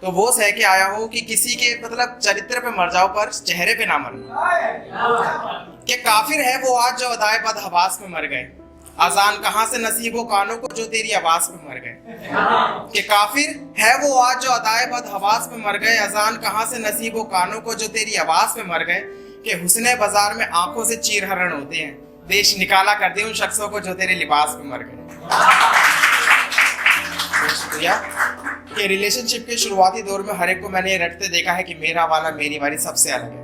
तो वो सह के आया हूं कि किसी के मतलब चरित्र पे मर जाओ पर चेहरे पे ना मरना। कि काफिर है वो आज जो अदाए बद हवास में मर गए, अजान कहां से नसीबो कानों को जो तेरी आवाज पे मर गए। कि काफिर है वो आज जो अदाए बद हवास में मर गए, अजान कहां से नसीबो कानों को जो तेरी आवाज पे मर गए। कि हुस्ने बाजार में आंखों से चीर हरण होते हैं, देश निकाला कर दे उन शख्सों को जो तेरे लिबास पे मर गए। शुक्रिया। कि रिलेशनशिप के शुरुआती दौर में हर एक को मैंने रटते देखा है कि मेरा वाला मेरी वाली सबसे अलग है,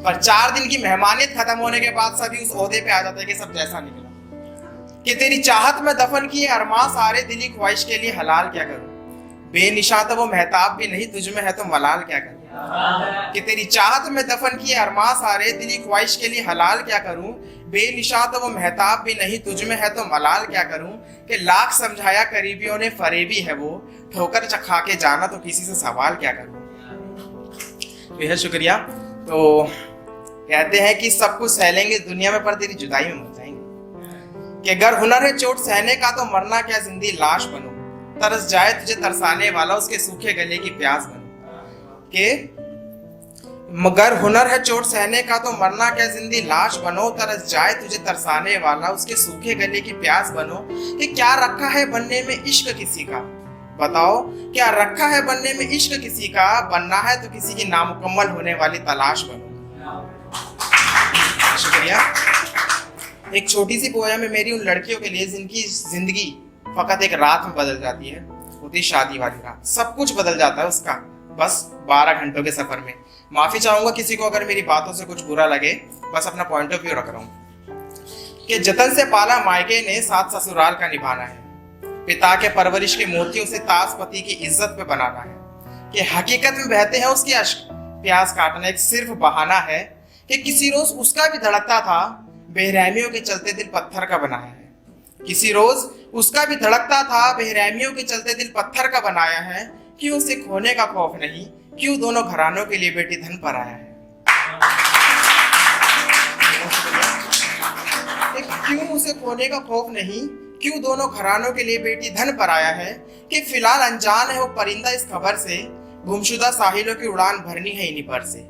पर 4 दिन की मेहमानियत खत्म होने के बाद सभी उस ओहदे पे आ जाते हैं कि सब जैसा निकला। कि तेरी चाहत में दफन किए अरमां सारे दिली ख्वाहिश के लिए हलाल क्या करूं, बेनिशान तो वो महताब भी नहीं तुझ में है तो मलाल क्या करूं। कि तेरी चाहत में दफन किए अरमां सारे दिली ख्वाहिश के लिए हलाल क्या करूं, बेनिशान तो वो महताब भी नहीं तुझ में है तो मलाल क्या करूं। कि लाख समझाया करीबियों ने फरेबी है वो, ठोकर चखा के जाना तो किसी से सवाल क्या करूं। बेहद शुक्रिया। तो कहते हैं कि सब कुछ सह लेंगे दुनिया में पर तेरी जुदाई में मर जाएंगे। कि अगर हुनर है चोट सहने का तो मरना क्या जिंदी लाश बनो, तरस जाए तुझे तरसाने वाला उसके सूखे गले की प्यास बनो। कि मगर हुनर है चोट सहने का तो मरना क्या जिंदी लाश बनो, तरस जाए तुझे तरसाने वाला उसके सूखे गले की प्यास बनो। कि क्या रखा है बनने में इश्क किसी का, बताओ क्या रखा है बनने में इश्क किसी का, बनना है तो किसी की नामुकम्मल होने वाली तलाश बनो। शुक्रिया। एक छोटी सी पोयम है मेरी उन लड़कियों के लिए जिनकी जिंदगी फकत एक रात में बदल जाती है, होती शादी वाली रात, सब कुछ बदल जाता है उसका बस 12 घंटों के सफर में। माफी चाहूंगा किसी को अगर मेरी बातों से कुछ बुरा लगे, बस अपना पॉइंट ऑफ व्यू रख रहा हूँ। कि जतन से पाला मायके ने साथ ससुराल का निभाना है, पिता के परवरिश के मोतियों से ताज पति की इज्जत पे बनाना है। कि हकीकत में बहते हैं उसके अश्क, प्यास काटना एक सिर्फ बहाना है। कि किसी रोज उसका भी धड़कता था, बेरहमियों के चलते दिल पत्थर का बनाया है। किसी रोज उसका भी धड़कता था, बेरहमियों के चलते दिल पत्थर का बनाया है। क्यों उसे खोने का खौफ नहीं, क्यों दोनों घरानों के लिए बेटी धन पर आया है। क्यों उसे खोने का खौफ नहीं, क्यों दोनों घरानों के लिए बेटी धन पर आया है। कि फिलहाल अनजान है वो परिंदा इस खबर से, गुमशुदा साहिलों की उड़ान भरनी है इन्हीं पर से।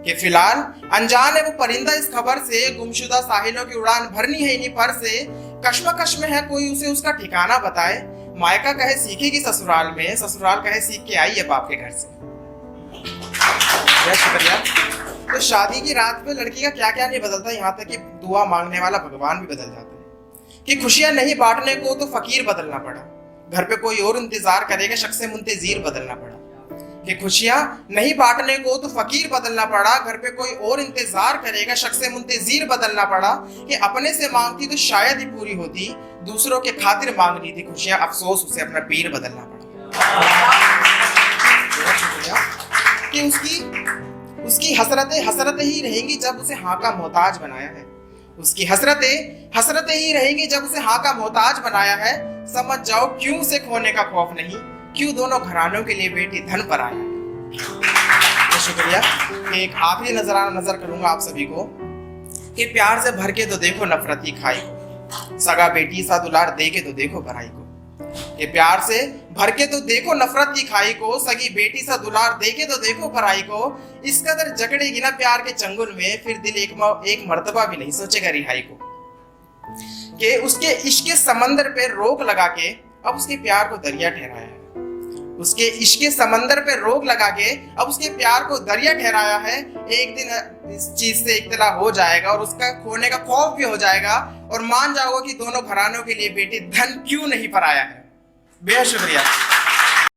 कि फिलहाल अनजान है वो परिंदा इस खबर से, गुमशुदा साहिलों की उड़ान भरनी है इन्हीं पर से। कश्मकश में है कोई उसे उसका ठिकाना बताए, मायका कहे सीखेगी ससुराल में, ससुराल कहे सीख के आई है बाप के घर से। शुक्रिया। तो शादी की रात पे लड़की का क्या क्या नहीं बदलता, यहाँ तक कि दुआ मांगने वाला भगवान भी बदल जाता है। कि खुशियां नहीं बांटने को तो फकीर बदलना पड़ा, घर पे कोई और इंतजार करेगा शख्से मुंतजीर बदलना पड़ा। कि खुशियां नहीं बांटने को तो फकीर बदलना पड़ा, घर पे कोई और इंतजार करेगा शख्से मुंतजीर बदलना पड़ा। कि अपने से मांगती तो शायद ही पूरी होती, दूसरों के खातिर मांगनी थी खुशियां, अफसोस उसे अपना पीर बदलना पड़ा। कि उसकी हसरतें ही रहेंगी जब उसे हाँ का मोहताज बनाया है, उसकी हसरतें ही रहेंगी जब उसे हाँ का मोहताज बनाया है। समझ जाओ क्यों उसे खोने का खौफ नहीं, क्यों दोनों घरानों के लिए बेटी धन पर आया है। तो शुक्रिया। एक आखिरी नजर करूंगा आप सभी को कि प्यार से भर के तो देखो नफरत ही खाई को, सगा बेटी सा दुलार दे के तो देखो भराई को। कि प्यार से भर के तो देखो नफरत की खाई को, सगी बेटी सा दुलार दे के तो देखो भराई को। इस कदर जकड़ेगी ना प्यार के चंगुल में, फिर दिल एक मर्तबा भी नहीं सोचेगा रिहाई को। कि उसके इश्क के समंदर पे रोक लगा के अब उसके प्यार को दरिया ठहराया है, उसके इश्क के समंदर पे रोक लगा के अब उसके प्यार को दरिया ठहराया है। एक दिन इस चीज से इत्तला हो जाएगा और उसका खोने का खौफ भी हो जाएगा, और मान जाओगे कि दोनों घरानों के लिए बेटी धन क्यों नहीं पर आया है। बेहद शुक्रिया।